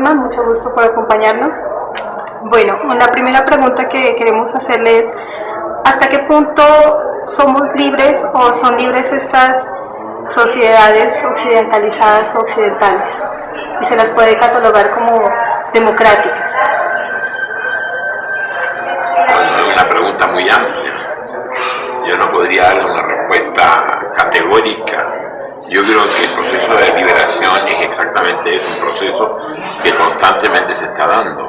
programa, mucho gusto por acompañarnos. Bueno, una primera pregunta que queremos hacerle es, ¿hasta qué punto somos libres o son libres estas sociedades occidentalizadas o occidentales? Y se las puede catalogar como democráticas. Bueno, es una pregunta muy amplia. Yo no podría darle una respuesta categórica. Yo creo que el proceso de liberación es exactamente eso, un proceso que constantemente se está dando.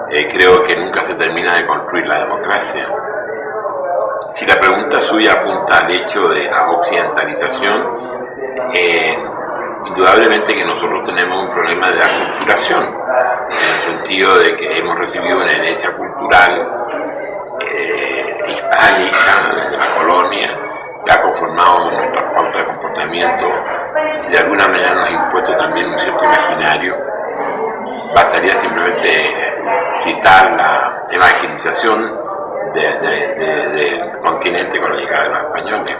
Creo que nunca se termina de construir la democracia. Si la pregunta suya apunta al hecho de la occidentalización, indudablemente que nosotros tenemos un problema de aculturación, en el sentido de que hemos recibido una herencia cultural hispánica desde la colonia, que ha conformado nuestra pauta de comportamiento y de alguna manera nos ha impuesto también un cierto imaginario. Bastaría simplemente citar la evangelización del continente con la llegada de los españoles.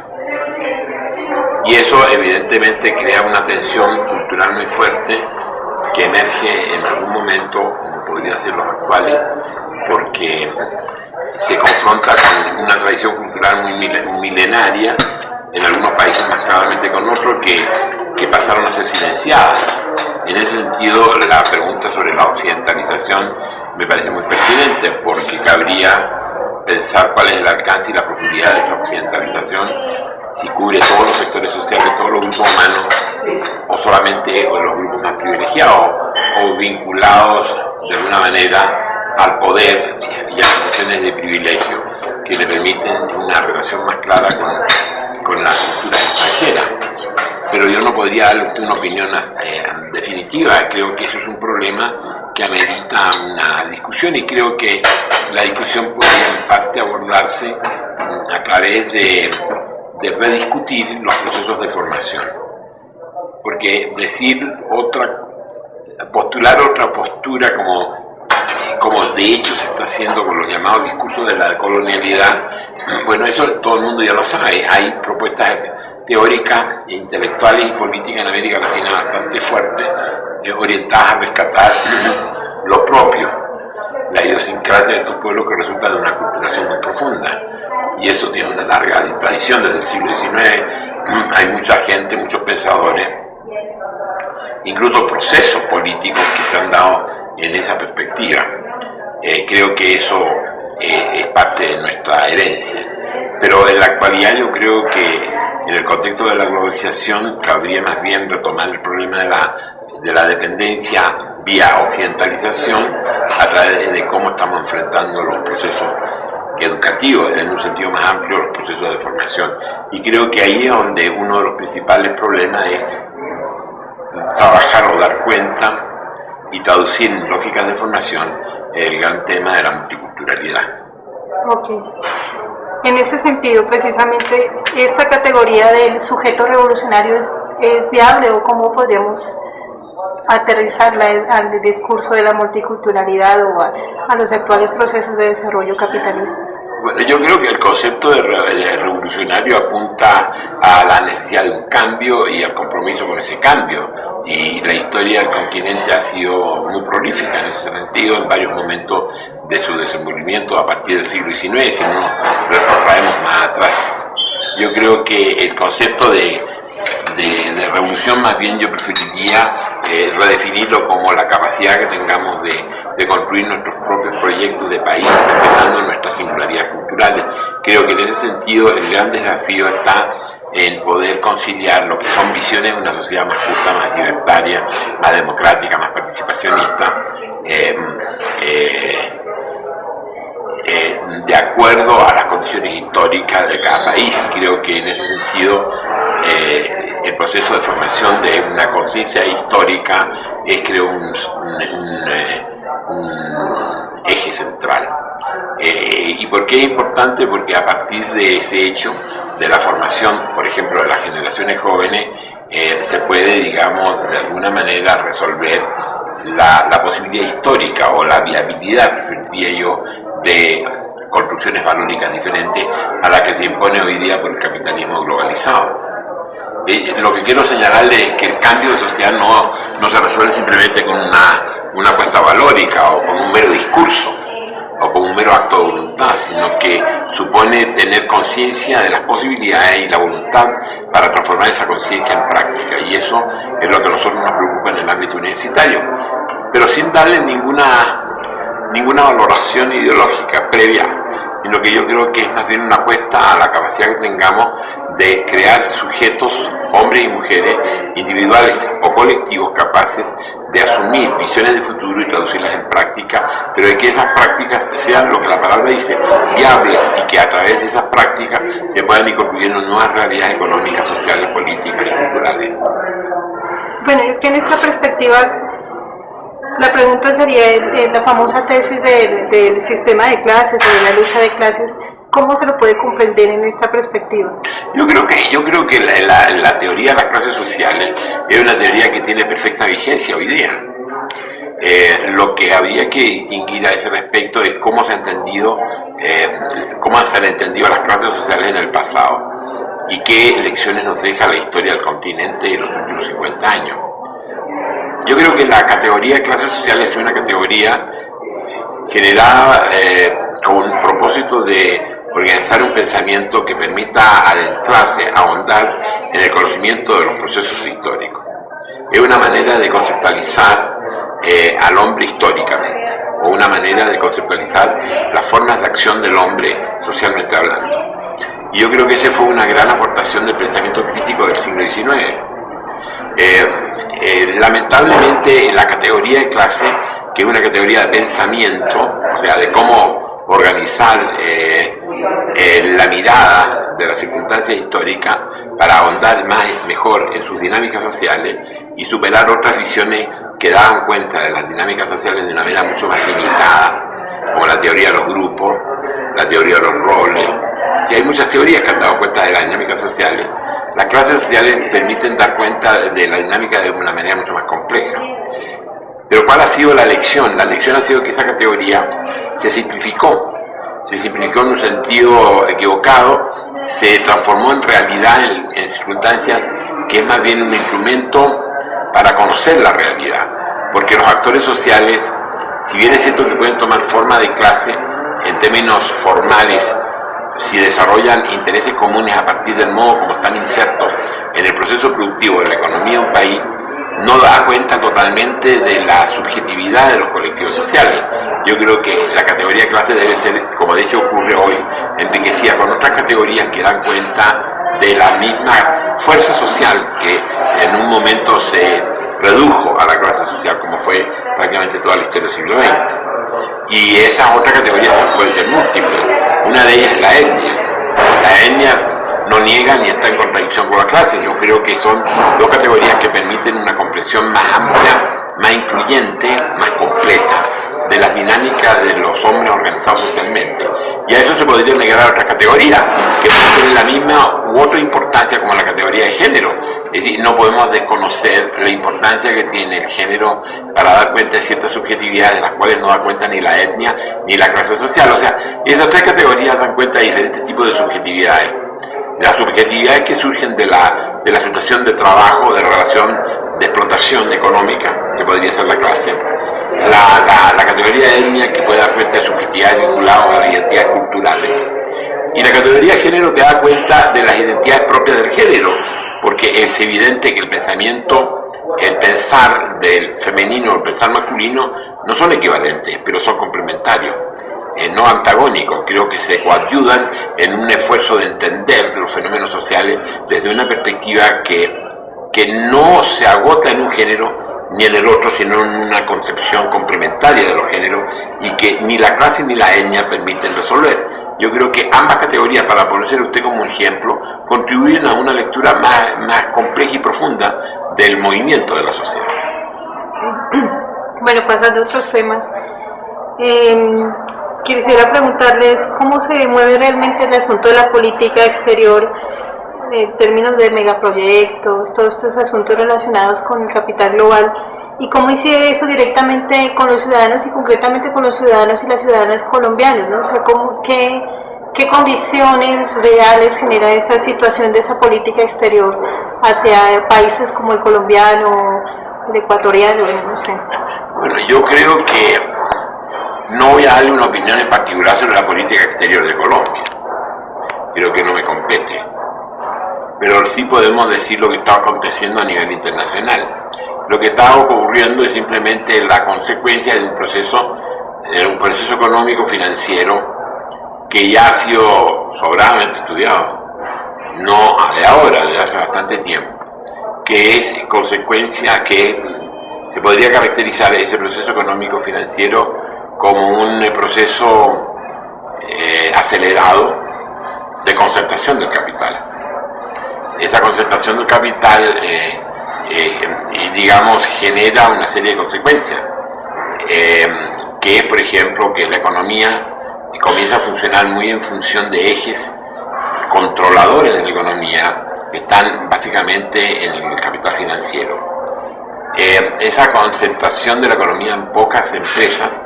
Y eso evidentemente crea una tensión cultural muy fuerte que emerge en algún momento, como podrían ser los actuales, porque se confronta con una tradición cultural muy milenaria, en algunos países más claramente con otros, que pasaron a ser silenciadas. En ese sentido, la pregunta sobre la occidentalización me parece muy pertinente, porque cabría pensar cuál es el alcance y la profundidad de esa occidentalización, si cubre todos los sectores sociales, todos los grupos humanos, o solamente los grupos más privilegiados, o vinculados de alguna manera al poder y a situaciones de privilegio que le permiten una relación más clara con la cultura extranjera. Pero yo no podría darle una opinión definitiva. Creo que eso es un problema que amerita una discusión, y creo que la discusión podría en parte abordarse a través de rediscutir los procesos de formación. Porque postular otra postura como de hecho se está haciendo con los llamados discursos de la colonialidad, bueno, eso todo el mundo ya lo sabe. Hay propuestas teóricas, intelectuales y políticas en América Latina bastante fuertes, orientadas a rescatar lo propio, la idiosincrasia de estos pueblos, que resulta de una culturación muy profunda. Y eso tiene una larga tradición desde el siglo XIX. Hay mucha gente, muchos pensadores, incluso procesos políticos que se han dado en esa perspectiva. Creo que eso es parte de nuestra herencia. Pero en la actualidad yo creo que en el contexto de la globalización cabría más bien retomar el problema de la dependencia vía occidentalización a través de cómo estamos enfrentando los procesos educativos, en un sentido más amplio los procesos de formación. Y creo que ahí es donde uno de los principales problemas es trabajar o dar cuenta y traducir en lógicas de formación el gran tema de la multiculturalidad. Ok. En ese sentido, precisamente, ¿esta categoría del sujeto revolucionario es viable, o cómo podríamos aterrizarla al discurso de la multiculturalidad o a los actuales procesos de desarrollo capitalistas? Bueno, yo creo que el concepto de revolucionario apunta a la necesidad de un cambio y al compromiso con ese cambio. Y la historia del continente ha sido muy prolífica en ese sentido, en varios momentos de su desenvolvimiento a partir del siglo XIX, si no nos retrotraemos más atrás. Yo creo que el concepto de revolución, más bien yo preferiría redefinirlo como la capacidad que tengamos de construir nuestros propios proyectos de país, respetando nuestras singularidades culturales. Creo que en ese sentido el gran desafío está en poder conciliar lo que son visiones de una sociedad más justa, más libertaria, más democrática, más participacionista, de acuerdo a las condiciones históricas de cada país. Creo que en ese sentido el proceso de formación de una conciencia histórica es, creo, un eje central. ¿Y por qué es importante? Porque a partir de ese hecho, de la formación, por ejemplo, de las generaciones jóvenes, se puede, digamos, de alguna manera resolver la posibilidad histórica o la viabilidad, preferiría yo, de construcciones valóricas diferentes a la que se impone hoy día por el capitalismo globalizado. Lo que quiero señalarle es que el cambio de sociedad no se resuelve simplemente con una apuesta valórica o con un mero discurso o con un mero acto de voluntad, sino que supone tener conciencia de las posibilidades y la voluntad para transformar esa conciencia en práctica, y eso es lo que a nosotros nos preocupa en el ámbito universitario, pero sin darle ninguna valoración ideológica previa, sino que yo creo que es más bien una apuesta a la capacidad que tengamos de crear sujetos, hombres y mujeres, individuales o colectivos, capaces de asumir visiones de futuro y traducirlas en práctica, pero de que esas prácticas sean lo que la palabra dice, viables, y que a través de esas prácticas se puedan ir construyendo nuevas realidades económicas, sociales, políticas y culturales. Bueno, es que en esta perspectiva la pregunta sería, la famosa tesis del sistema de clases o de la lucha de clases, ¿cómo se lo puede comprender en esta perspectiva? Yo creo que la teoría de las clases sociales es una teoría que tiene perfecta vigencia hoy día. Lo que habría que distinguir a ese respecto es cómo se han entendido las clases sociales en el pasado y qué lecciones nos deja la historia del continente en los últimos 50 años. Yo creo que la categoría de clases sociales es una categoría generada con un propósito de organizar un pensamiento que permita adentrarse, ahondar en el conocimiento de los procesos históricos. Es una manera de conceptualizar al hombre históricamente, o una manera de conceptualizar las formas de acción del hombre socialmente hablando. Y yo creo que esa fue una gran aportación del pensamiento crítico del siglo XIX. Lamentablemente la categoría de clase, que es una categoría de pensamiento, o sea, de cómo organizar la mirada de las circunstancias históricas para ahondar mejor en sus dinámicas sociales y superar otras visiones que daban cuenta de las dinámicas sociales de una manera mucho más limitada, como la teoría de los grupos, la teoría de los roles, y hay muchas teorías que han dado cuenta de las dinámicas sociales. Las clases sociales permiten dar cuenta de la dinámica de una manera mucho más compleja. Pero ¿cuál ha sido la lección? La lección ha sido que esa categoría se simplificó en un sentido equivocado, se transformó en realidad en circunstancias que es más bien un instrumento para conocer la realidad, porque los actores sociales, si bien es cierto que pueden tomar forma de clase en términos formales, si desarrollan intereses comunes a partir del modo como están insertos en el proceso productivo de la economía de un país, no da cuenta totalmente de la subjetividad de los colectivos sociales. Yo creo que la categoría de clase debe ser, como de hecho ocurre hoy, enriquecida con otras categorías que dan cuenta de la misma fuerza social que en un momento se redujo a la clase social, como fue prácticamente toda la historia del siglo XX. Y esas otras categorías pueden ser múltiples. Una de ellas es la etnia. La etnia no niega ni está en contradicción con la clase. Yo creo que son dos categorías que permiten una comprensión más amplia, más incluyente, más completa de las dinámicas de los hombres organizados socialmente. Y a eso se podría negar a otras categorías, que tienen la misma u otra importancia como la categoría de género. Es decir, no podemos desconocer la importancia que tiene el género para dar cuenta de ciertas subjetividades de las cuales no da cuenta ni la etnia ni la clase social. O sea, esas tres categorías dan cuenta de diferentes tipos de subjetividades. Las subjetividades que surgen de la situación de trabajo, de relación de explotación económica, que podría ser la clase. La categoría de etnia, que puede dar cuenta de subjetividades vinculadas a las identidades culturales. Y la categoría de género, que da cuenta de las identidades propias del género, porque es evidente que el pensar del femenino o el pensar masculino no son equivalentes, pero son complementarios, no antagónicos. Creo que se coadyudan en un esfuerzo de entender los fenómenos sociales desde una perspectiva que no se agota en un género ni en el otro, sino en una concepción complementaria de los géneros, y que ni la clase ni la etnia permiten resolver. Yo creo que ambas categorías, para ponerse usted como ejemplo, contribuyen a una lectura más compleja y profunda del movimiento de la sociedad. Bueno, pasando a otros temas, quisiera preguntarles cómo se mueve realmente el asunto de la política exterior en términos de megaproyectos, todos estos asuntos relacionados con el capital global, y cómo incide eso directamente con los ciudadanos y concretamente con los ciudadanos y las ciudadanas colombianos, ¿no? O sea, ¿qué condiciones reales genera esa situación de esa política exterior hacia países como el colombiano el ecuatoriano, no sé. Bueno, yo creo que no voy a darle una opinión en particular sobre la política exterior de Colombia. Creo que no me compete. Pero sí podemos decir lo que está aconteciendo a nivel internacional. Lo que está ocurriendo es simplemente la consecuencia de un proceso económico financiero que ya ha sido sobradamente estudiado, no de ahora, desde hace bastante tiempo, que es consecuencia que se podría caracterizar ese proceso económico financiero como un proceso acelerado de concentración del capital. Esa concentración del capital digamos, genera una serie de consecuencias, que es, por ejemplo, que la economía comienza a funcionar muy en función de ejes controladores de la economía que están básicamente en el capital financiero. Esa concentración de la economía en pocas empresas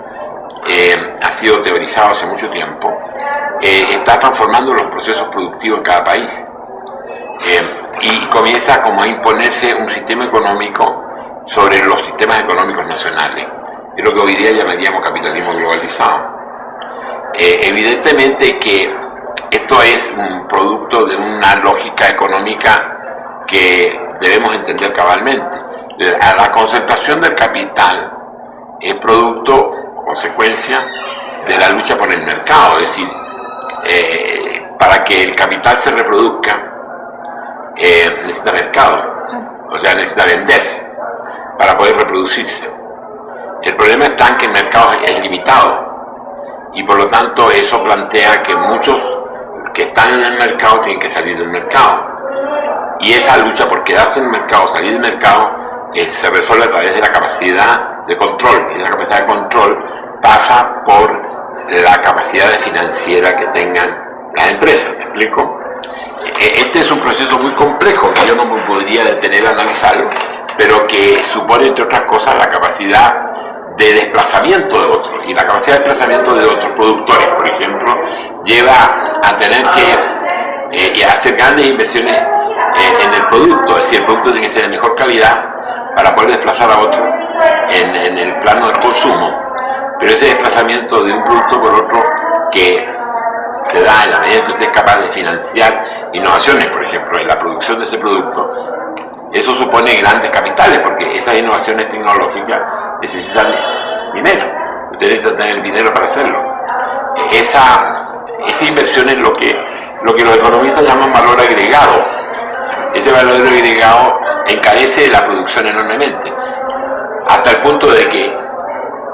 ha sido teorizado hace mucho tiempo, está transformando los procesos productivos en cada país. Y comienza como a imponerse un sistema económico sobre los sistemas económicos nacionales. Es lo que hoy día llamaríamos capitalismo globalizado. Evidentemente que esto es un producto de una lógica económica que debemos entender cabalmente. La concentración del capital es producto o consecuencia de la lucha por el mercado, es decir, para que el capital se reproduzca, necesita mercado, o sea, necesita vender para poder reproducirse. El problema está en que el mercado es limitado y por lo tanto eso plantea que muchos que están en el mercado tienen que salir del mercado, y esa lucha por quedarse en el mercado, salir del mercado, se resuelve a través de la capacidad de control, y la capacidad de control pasa por la capacidad financiera que tengan las empresas. ¿Me explico? Este es un proceso muy complejo que yo no me podría detener a analizarlo, pero que supone, entre otras cosas, la capacidad de desplazamiento de otros, y la capacidad de desplazamiento de otros productores, por ejemplo, lleva a tener que hacer grandes inversiones en el producto, es decir, el producto tiene que ser de mejor calidad para poder desplazar a otros en el plano del consumo, pero ese desplazamiento de un producto por otro que se da en la medida que usted es capaz de financiar innovaciones, por ejemplo, en la producción de ese producto, eso supone grandes capitales, porque esas innovaciones tecnológicas necesitan dinero. Usted necesita tener el dinero para hacerlo. Esa inversión es lo que los economistas llaman valor agregado. Ese valor agregado encarece la producción enormemente, hasta el punto de que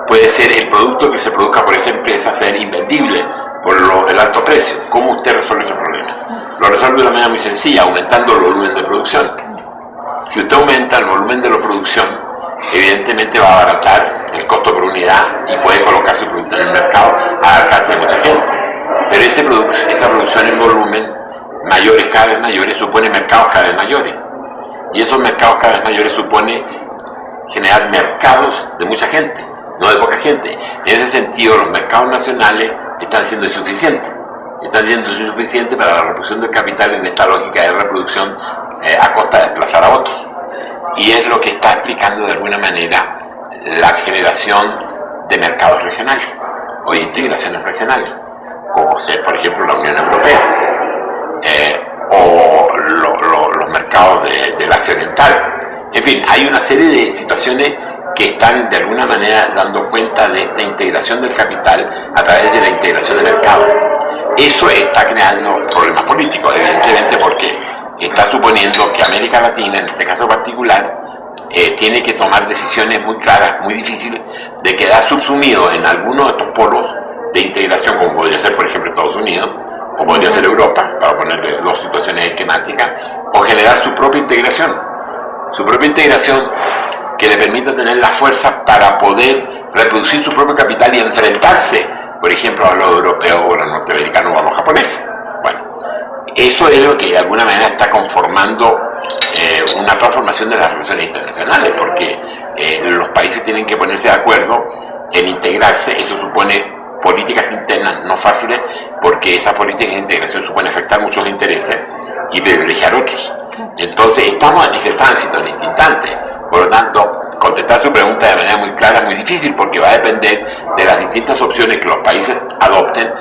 puede ser el producto que se produzca por esa empresa ser invendible por el alto precio. ¿Cómo usted resuelve ese problema? Lo resuelve de una manera muy sencilla, aumentando el volumen de producción. Si usted aumenta el volumen de la producción, evidentemente va a abaratar el costo por unidad y puede colocar su producto en el mercado al alcance de mucha gente. Pero esa producción en volumen mayores, cada vez mayores, supone mercados cada vez mayores. Y esos mercados cada vez mayores supone generar mercados de mucha gente, no de poca gente. En ese sentido, los mercados nacionales están siendo insuficientes. Están siendo insuficientes para la reproducción del capital en esta lógica de reproducción a costa de desplazar a otros. Y es lo que está explicando de alguna manera la generación de mercados regionales o de integraciones regionales, como ser, por ejemplo, la Unión Europea o los mercados del Asia Oriental. En fin, hay una serie de situaciones que están de alguna manera dando cuenta de esta integración del capital a través de la integración del mercado. Eso está creando problemas políticos, evidentemente, porque está suponiendo que América Latina, en este caso particular, tiene que tomar decisiones muy claras, muy difíciles, de quedar subsumido en algunos de estos polos de integración, como podría ser, por ejemplo, Estados Unidos, o podría ser Europa, para ponerle dos situaciones esquemáticas, o generar su propia integración que le permita tener la fuerza para poder reproducir su propio capital y enfrentarse, por ejemplo, a los europeos o a los norteamericanos o a los japoneses. Bueno, eso es lo que de alguna manera está conformando una transformación de las relaciones internacionales, porque los países tienen que ponerse de acuerdo en integrarse. Eso supone políticas internas no fáciles, porque esas políticas de integración supone afectar muchos intereses y privilegiar otros. Entonces estamos en ese tránsito, en este instante. Por lo tanto, contestar su pregunta de manera muy clara es muy difícil porque va a depender de las distintas opciones que los países adopten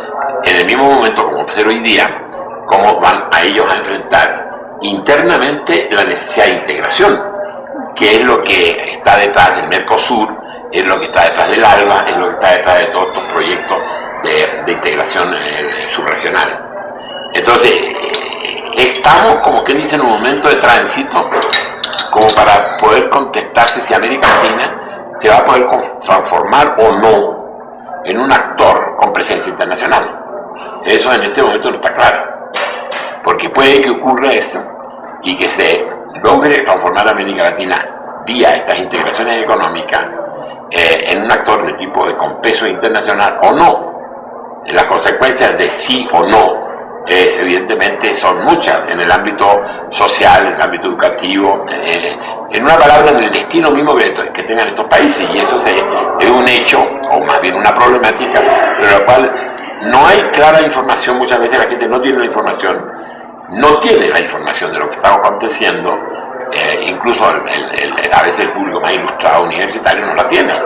en el mismo momento, como ser hoy día, cómo van a ellos a enfrentar internamente la necesidad de integración, que es lo que está detrás del Mercosur, es lo que está detrás del ALBA, es lo que está detrás de todos estos proyectos de integración subregional. Entonces, estamos, como quien dice, en un momento de tránsito, como para poder contestarse si América Latina se va a poder transformar o no en un actor con presencia internacional. Eso en este momento no está claro, porque puede que ocurra eso y que se logre transformar a América Latina vía estas integraciones económicas en un actor de tipo con peso internacional o no. Las consecuencias de sí o no evidentemente son muchas en el ámbito social, en el ámbito educativo, en una palabra, en el destino mismo que tengan estos países, y eso es un hecho, o más bien una problemática, pero la cual no hay clara información. Muchas veces la gente no tiene la información, de lo que está aconteciendo, incluso a veces el público más ilustrado universitario no la tiene.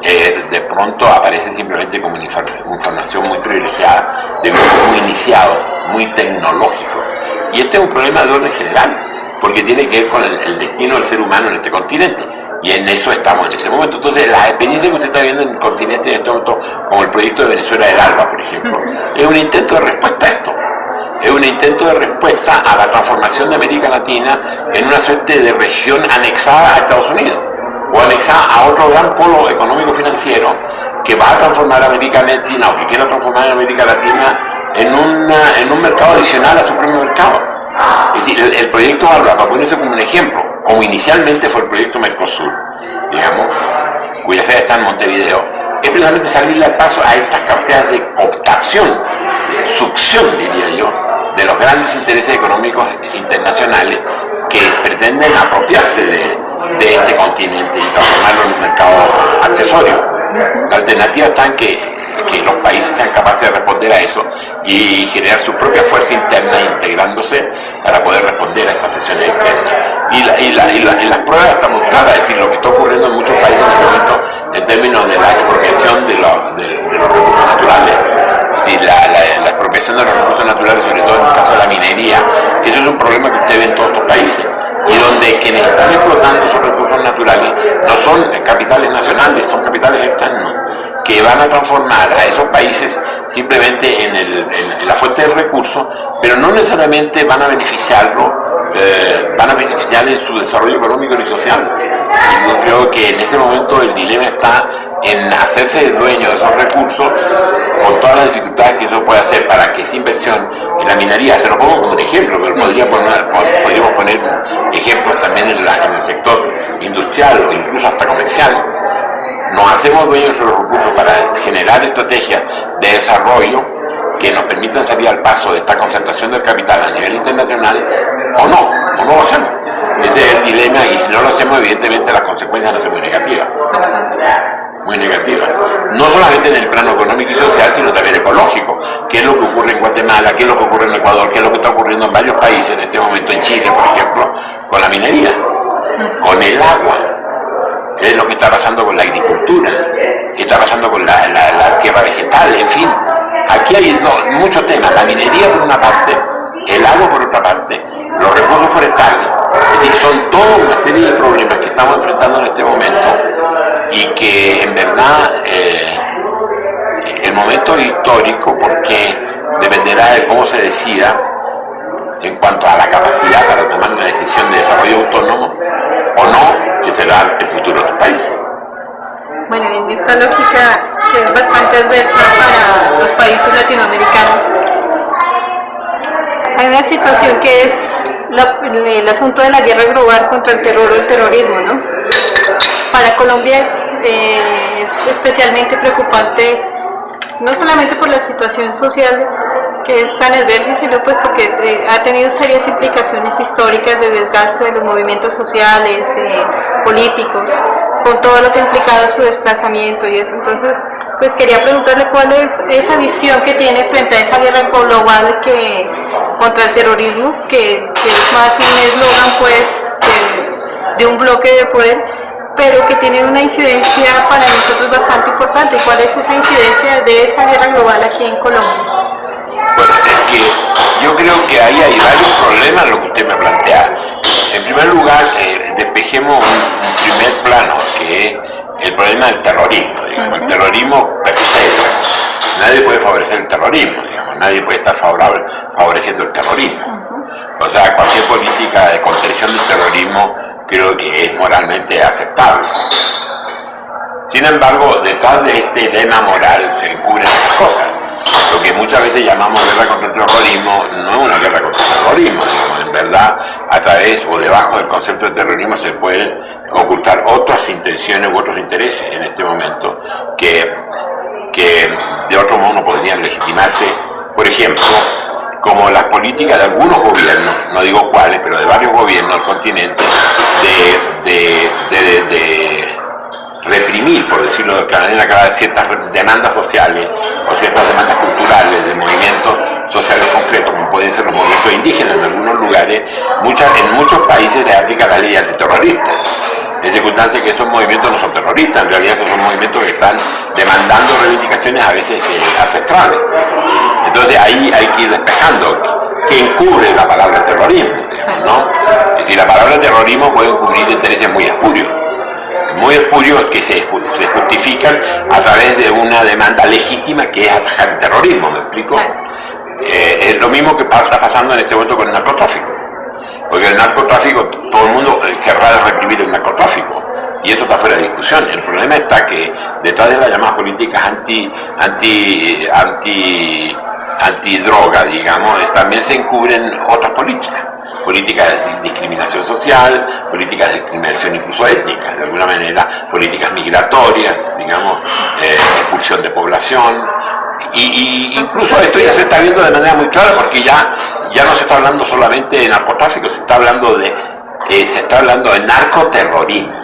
De pronto aparece simplemente como una información muy privilegiada, de grupos muy iniciados, muy tecnológicos. Y este es un problema de orden general, porque tiene que ver con el destino del ser humano en este continente. Y en eso estamos en ese momento. Entonces, la experiencia que usted está viendo en el continente en este momento, como el proyecto de Venezuela del ALBA, por ejemplo, es un intento de respuesta a esto. Es un intento de respuesta a la transformación de América Latina en una suerte de región anexada a Estados Unidos, o anexada a otro gran polo económico-financiero que va a transformar a América Latina, o que quiera transformar a América Latina en un mercado adicional a su propio mercado. Es decir, el proyecto ALBA, para ponerse como un ejemplo, como inicialmente fue el proyecto Mercosur, digamos, cuya sede está en Montevideo, es precisamente salirle al paso a estas capacidades de cooptación, de succión, diría yo, de los grandes intereses económicos internacionales que pretenden apropiarse de este continente y transformarlo en un mercado accesorio. La alternativa está en que los países sean capaces de responder a eso y generar su propia fuerza interna integrándose para poder responder a estas presiones externas. Y las pruebas están muy claras, es decir, lo que está ocurriendo en muchos países en este momento en términos de la expropiación de los recursos naturales, es decir, la expropiación de los recursos naturales, sobre todo en el caso de la minería. Eso es un problema que usted ve en todos estos países, y donde quienes están explotando esos recursos naturales no son capitales nacionales, son capitales externos, que van a transformar a esos países simplemente en la fuente del recurso, pero no necesariamente van a beneficiarlo, van a beneficiar en su desarrollo económico y social. Y yo creo que en ese momento el dilema está en hacerse dueño de esos recursos, con todas las dificultades que eso puede hacer para que esa inversión en la minería, se lo pongo como un ejemplo, pero podríamos poner ejemplos también en el sector industrial o incluso hasta comercial. Nos hacemos dueños de los recursos para generar estrategias de desarrollo que nos permitan salir al paso de esta concentración del capital a nivel internacional, o no lo hacemos. Ese es el dilema, y si no lo hacemos, evidentemente las consecuencias van a ser muy negativas. Muy negativas. No solamente en el plano económico y social, sino también ecológico. ¿Qué es lo que ocurre en Guatemala? ¿Qué es lo que ocurre en Ecuador? ¿Qué es lo que está ocurriendo en varios países en este momento, en Chile, por ejemplo, con la minería, con el agua? ¿Qué es lo que está pasando con la agricultura? ¿Qué está pasando con la tierra vegetal? En fin, aquí hay muchos temas. La minería por una parte, el agua por otra parte, los recursos forestales. Es decir, son toda una serie de problemas que estamos enfrentando en este momento, y que en verdad el momento es histórico, porque dependerá de cómo se decida en cuanto a la capacidad para tomar una decisión de desarrollo autónomo o no, que será el futuro del país. Bueno, en esta lógica, que es bastante adversa para los países latinoamericanos, hay una situación que es el asunto de la guerra global contra el terror o el terrorismo, ¿no? Para Colombia es especialmente preocupante, no solamente por la situación social que es tan adversa, sino pues porque ha tenido serias implicaciones históricas de desgaste de los movimientos sociales, políticos, con todo lo que ha implicado su desplazamiento y eso. Entonces, pues quería preguntarle cuál es esa visión que tiene frente a esa guerra global contra el terrorismo, que es más un eslogan pues de un bloque de poder, pero que tiene una incidencia para nosotros bastante importante. ¿Cuál es esa incidencia de esa guerra global aquí en Colombia? Bueno, es que yo creo que ahí hay varios problemas, lo que usted me plantea. En primer lugar, despejemos un primer plano, que es el problema del terrorismo. Digamos. El terrorismo per se, nadie puede favorecer el terrorismo, digamos. Nadie puede estar favoreciendo el terrorismo. O sea, cualquier política de contención del terrorismo creo que es moralmente aceptable. Sin embargo, detrás de este lema moral se encubren otras cosas. Lo que muchas veces llamamos guerra contra el terrorismo no es una guerra contra el terrorismo, digamos. En verdad, a través o debajo del concepto de terrorismo se pueden ocultar otras intenciones u otros intereses en este momento que de otro modo no podrían legitimarse, por ejemplo, como las políticas de algunos gobiernos, no digo cuáles, pero de varios gobiernos del continente, de reprimir, por decirlo de alguna manera, ciertas demandas sociales o ciertas demandas culturales de movimientos sociales concretos, como pueden ser los movimientos indígenas en algunos lugares. En muchos países se aplica la ley antiterrorista, en circunstancias que esos movimientos no son terroristas, en realidad esos son movimientos que están demandando reivindicaciones a veces ancestrales. Entonces ahí hay que ir despejando que encubre la palabra terrorismo, ¿no? Es decir, la palabra terrorismo puede encubrir intereses muy espurios que se justifican a través de una demanda legítima que es atajar el terrorismo, ¿me explico? Es lo mismo que está pasando en este momento con el narcotráfico, porque el narcotráfico, todo el mundo querrá reprimir el narcotráfico, y eso está fuera de discusión. El problema está que detrás de las llamadas políticas antidroga, digamos, también se encubren otras políticas de discriminación social, políticas de discriminación incluso étnica, de alguna manera, políticas migratorias, digamos, expulsión de población, y incluso esto ya se está viendo de manera muy clara, porque ya no se está hablando solamente de narcotráfico, se está hablando de narcoterrorismo.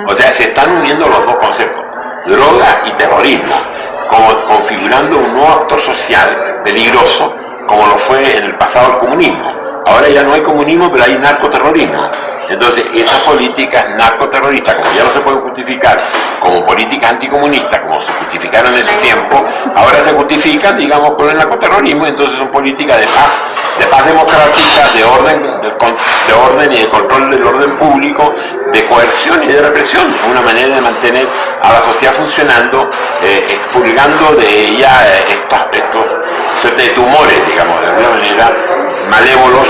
O sea, se están uniendo los dos conceptos, droga y terrorismo, como configurando un nuevo actor social peligroso, como lo fue en el pasado el comunismo. Ahora ya no hay comunismo, pero hay narcoterrorismo. Entonces, esas políticas narcoterroristas, como ya no se pueden justificar como políticas anticomunistas, como se justificaron en ese tiempo, ahora se justifican, digamos, con el narcoterrorismo, y entonces son políticas de paz democrática, de orden y de control del orden público, de coerción y de represión, una manera de mantener a la sociedad funcionando, expurgando de ella estos suerte de tumores, digamos, de alguna manera malévolos,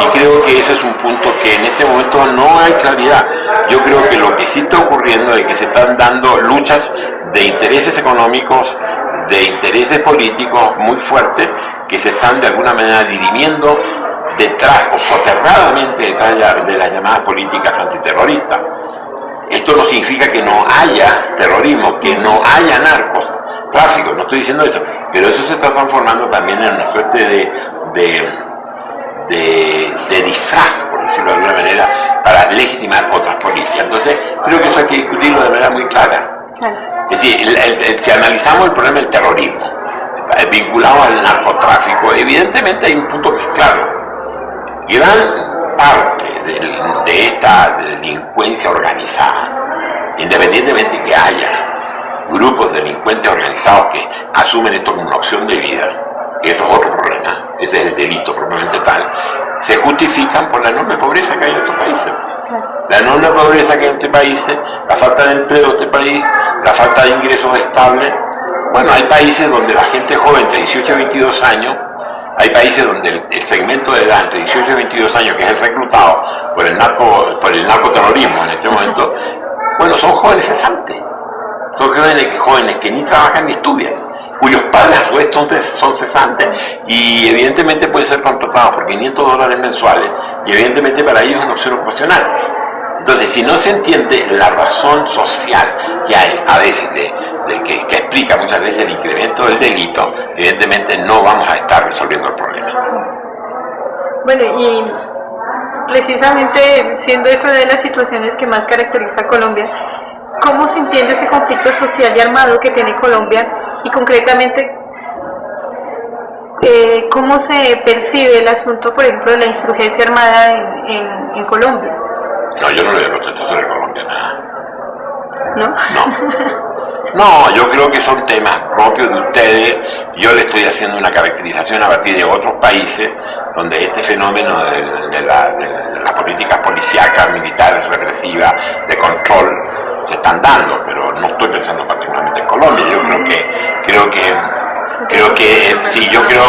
y creo que ese es un punto que en este momento no hay claridad. Yo creo que lo que sí está ocurriendo es que se están dando luchas de intereses económicos, de intereses políticos muy fuertes, que se están de alguna manera dirimiendo detrás o soterradamente detrás de las llamadas políticas antiterroristas. Esto no significa que no haya terrorismo, que no haya narcotráfico, no estoy diciendo eso, pero eso se está transformando también en una suerte de disfraz, por decirlo de alguna manera, para legitimar otras políticas. Entonces, creo que eso hay que discutirlo de manera muy clara. Es decir, si analizamos el problema del terrorismo, vinculado al narcotráfico, evidentemente hay un punto que es claro. Gran parte de esta delincuencia organizada, independientemente que haya grupos de delincuentes organizados que asumen esto como una opción de vida, y esto es otro problema, ese es el delito propiamente tal, se justifican por la enorme pobreza que hay en estos países. La enorme pobreza que hay en este país, la falta de empleo en este país, la falta de ingresos estables. Bueno, hay países donde la gente joven entre 18 y 22 años, hay países donde el segmento de edad entre 18 y 22 años, que es el reclutado por el narcoterrorismo en este momento, bueno, son jóvenes cesantes. Son jóvenes que ni trabajan ni estudian, cuyos padres a su vez son cesantes, y evidentemente pueden ser contratados por $500 mensuales, y evidentemente para ellos es una opción ocupacional. Entonces, si no se entiende la razón social que hay a veces que explica muchas veces el incremento del delito, evidentemente no vamos a estar resolviendo el problema. Bueno, y precisamente siendo esta de las situaciones que más caracteriza a Colombia, ¿cómo se entiende ese conflicto social y armado que tiene Colombia? Y concretamente, ¿cómo se percibe el asunto, por ejemplo, de la insurgencia armada en Colombia? No, yo no le voy a contestar sobre Colombia nada. ¿no? No, yo creo que son temas propios de ustedes. Yo le estoy haciendo una caracterización a partir de otros países donde este fenómeno de las políticas policíacas, militares, represivas, de control, se están dando, pero no estoy pensando particularmente en Colombia. Yo creo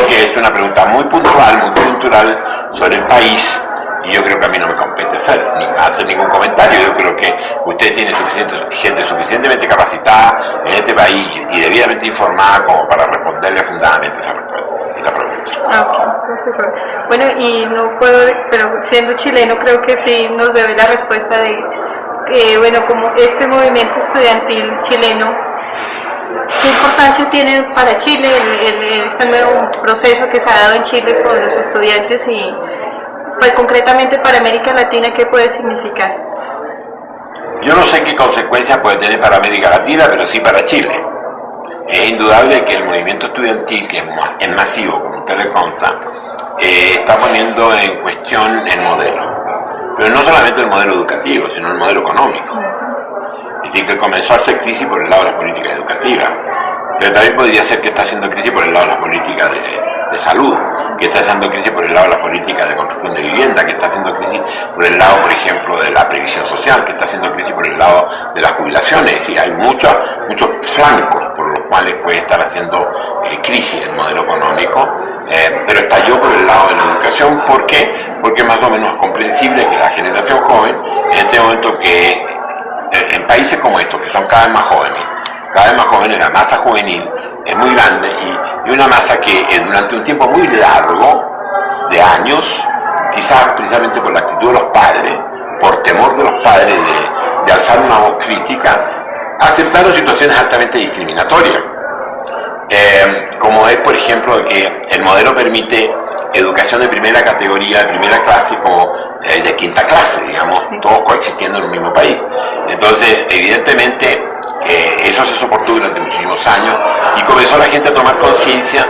que es una pregunta muy puntual, muy cultural sobre el país. Y yo creo que a mí no me compete hacer ningún comentario. Yo creo que usted tiene gente suficientemente capacitada en este país y debidamente informada como para responderle fundadamente esa pregunta. Ok, profesor. Bueno, y no puedo, pero siendo chileno creo que sí nos debe la respuesta de, bueno, como este movimiento estudiantil chileno, ¿qué importancia tiene para Chile este nuevo proceso que se ha dado en Chile por los estudiantes y pues concretamente para América Latina, qué puede significar? Yo no sé qué consecuencias puede tener para América Latina, pero sí para Chile. Es indudable que el movimiento estudiantil, que es masivo, como usted le consta, está poniendo en cuestión el modelo. Pero no solamente el modelo educativo, sino el modelo económico. Es decir, que comenzó a hacer crisis por el lado de las políticas educativas, pero también podría ser que está haciendo crisis por el lado de las políticas de salud, que está haciendo crisis por el lado de la política de construcción de vivienda, que está haciendo crisis por el lado, por ejemplo, de la previsión social, que está haciendo crisis por el lado de las jubilaciones. Es decir, hay muchos flancos por los cuales puede estar haciendo crisis el modelo económico, pero estalló por el lado de la educación. ¿Por qué? Porque más o menos es comprensible que la generación joven, en este momento que en países como estos, que son cada vez más jóvenes, la masa juvenil es muy grande y una masa que durante un tiempo muy largo, de años, quizás precisamente por la actitud de los padres, por temor de los padres de alzar una voz crítica, aceptaron situaciones altamente discriminatorias, como es, por ejemplo, que el modelo permite educación de primera categoría, de primera clase, como de quinta clase, digamos, todos coexistiendo en un mismo país. Entonces, evidentemente, eso se soportó durante muchísimos años y comenzó la gente a tomar conciencia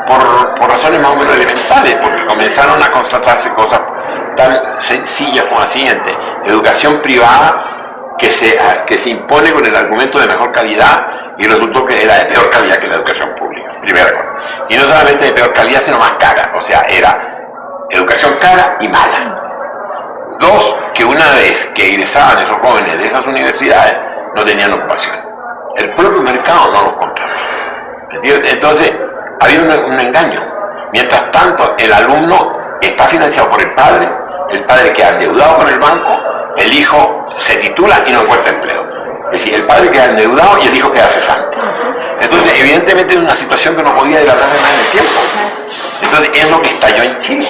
por razones más o menos elementales, porque comenzaron a constatarse cosas tan sencillas como la siguiente: educación privada que se impone con el argumento de mejor calidad, y resultó que era de peor calidad que la educación pública, primera cosa. Y no solamente de peor calidad, sino más cara, o sea, era educación cara y mala. Dos, que una vez que egresaban esos jóvenes de esas universidades, no tenían ocupación. El propio mercado no los contrataba. Entonces, había un engaño. Mientras tanto, el alumno está financiado por el padre queda endeudado con el banco, el hijo se titula y no encuentra empleo. Es decir, el padre queda endeudado y el hijo queda cesante. Entonces, evidentemente es una situación que no podía dilatarse más en el tiempo. Entonces, es lo que estalló en Chile.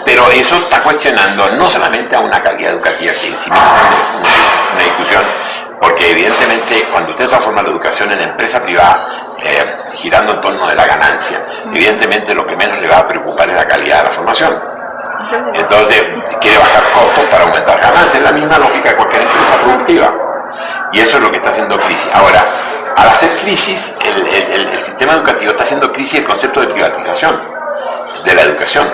Pero eso está cuestionando no solamente a una calidad educativa, que encima es una discusión, porque evidentemente cuando usted transforma la educación en empresa privada, girando en torno de la ganancia, evidentemente lo que menos le va a preocupar es la calidad de la formación. Entonces quiere bajar costos para aumentar ganancias, es la misma lógica de cualquier empresa productiva. Y eso es lo que está haciendo crisis. Ahora, al hacer crisis, el sistema educativo está haciendo crisis el concepto de privatización de la educación.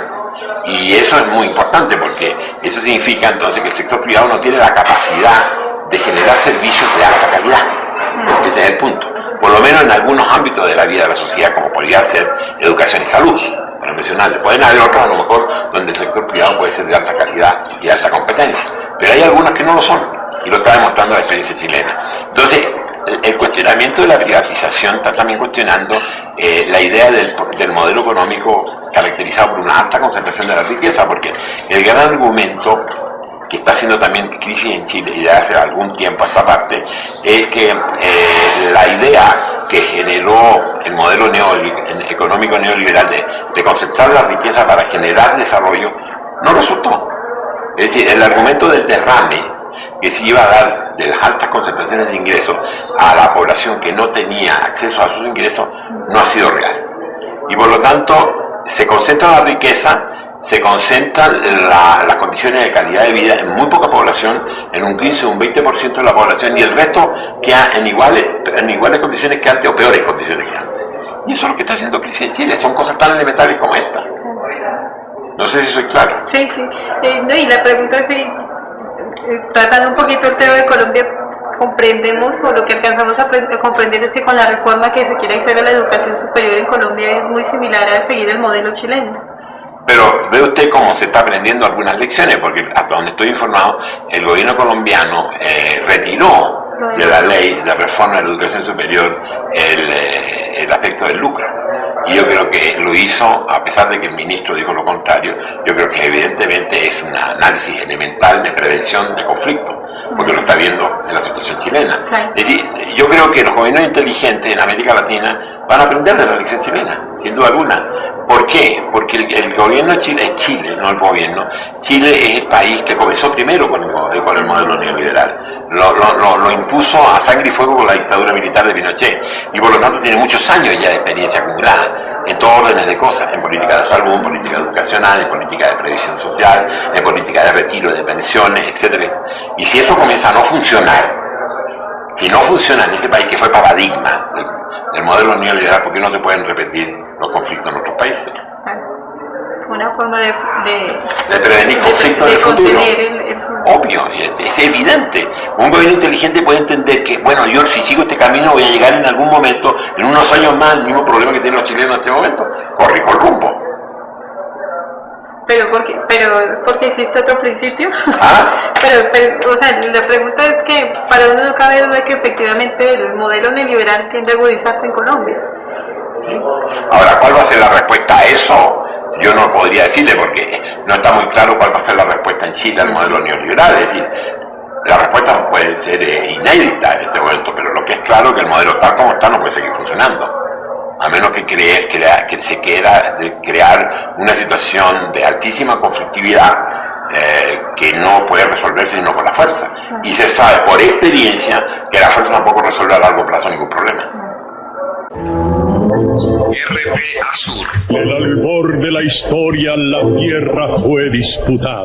Y eso es muy importante, porque eso significa entonces que el sector privado no tiene la capacidad de generar servicios de alta calidad. Ese es el punto. Por lo menos en algunos ámbitos de la vida de la sociedad, como podría ser educación y salud, para mencionarle. Pueden haber otros, a lo mejor, donde el sector privado puede ser de alta calidad y de alta competencia. Pero hay algunas que no lo son, y lo está demostrando la experiencia chilena. Entonces, el cuestionamiento de la privatización está también cuestionando la idea del modelo económico caracterizado por una alta concentración de la riqueza, porque el gran argumento que está haciendo también crisis en Chile y de hace algún tiempo a esta parte es que la idea que generó el modelo económico neoliberal de concentrar la riqueza para generar desarrollo no resultó. Es decir, el argumento del derrame que se iba a dar de las altas concentraciones de ingresos a la población que no tenía acceso a sus ingresos no ha sido real. Y por lo tanto se concentra la riqueza, se concentran las condiciones de calidad de vida en muy poca población, en un 15 o un 20% de la población, y el resto queda en iguales condiciones que antes o peores condiciones que antes. Y eso es lo que está haciendo crisis en Chile, son cosas tan elementales como esta. No sé si soy claro. Sí, sí. No, y la pregunta es si, tratando un poquito el tema de Colombia, comprendemos o lo que alcanzamos a comprender es que con la reforma que se quiere hacer a la educación superior en Colombia es muy similar a seguir el modelo chileno. Pero ve usted cómo se está aprendiendo algunas lecciones, porque hasta donde estoy informado, el gobierno colombiano retiró de la ley de reforma de la educación superior el aspecto del lucro. Y yo creo que lo hizo, a pesar de que el ministro dijo lo contrario. Yo creo que evidentemente es un análisis elemental de prevención de conflicto, porque lo está viendo en la situación chilena. Es decir, yo creo que los gobiernos inteligentes en América Latina van a aprender de la lección chilena, sin duda alguna. ¿Por qué? Porque el gobierno de Chile es Chile, no el gobierno. Chile es el país que comenzó primero con el modelo neoliberal. Lo impuso a sangre y fuego con la dictadura militar de Pinochet, y por lo tanto tiene muchos años ya de experiencia acumulada en todos órdenes de cosas, en política de salud, en política educacional, en política de previsión social, en política de retiro, de pensiones, etc. Y si eso comienza a no funcionar, si no funciona en este país que fue paradigma del modelo neoliberal, ¿por qué no se pueden repetir los conflictos en otros países? Una forma de prevenir conflictos en el futuro. Obvio, es evidente. Un gobierno inteligente puede entender que, bueno, yo si sigo este camino voy a llegar en algún momento, en unos años más, al mismo problema que tienen los chilenos en este momento. Corrijo el rumbo. Pero es porque existe otro principio. ¿Ah? pero, o sea, la pregunta es que para uno no cabe duda que efectivamente el modelo neoliberal tiende a agudizarse en Colombia. ¿Sí? Ahora, ¿cuál va a ser la respuesta a eso? Yo no podría decirle porque no está muy claro cuál va a ser la respuesta en Chile al modelo neoliberal. Es decir, la respuesta puede ser inédita en este momento, pero lo que es claro es que el modelo tal como está no puede seguir funcionando, a menos que se quiera crear una situación de altísima conflictividad que no puede resolverse sino con la fuerza. Y se sabe por experiencia que la fuerza tampoco resuelve a largo plazo ningún problema. RP Azur. El albor de la historia, la tierra fue disputada.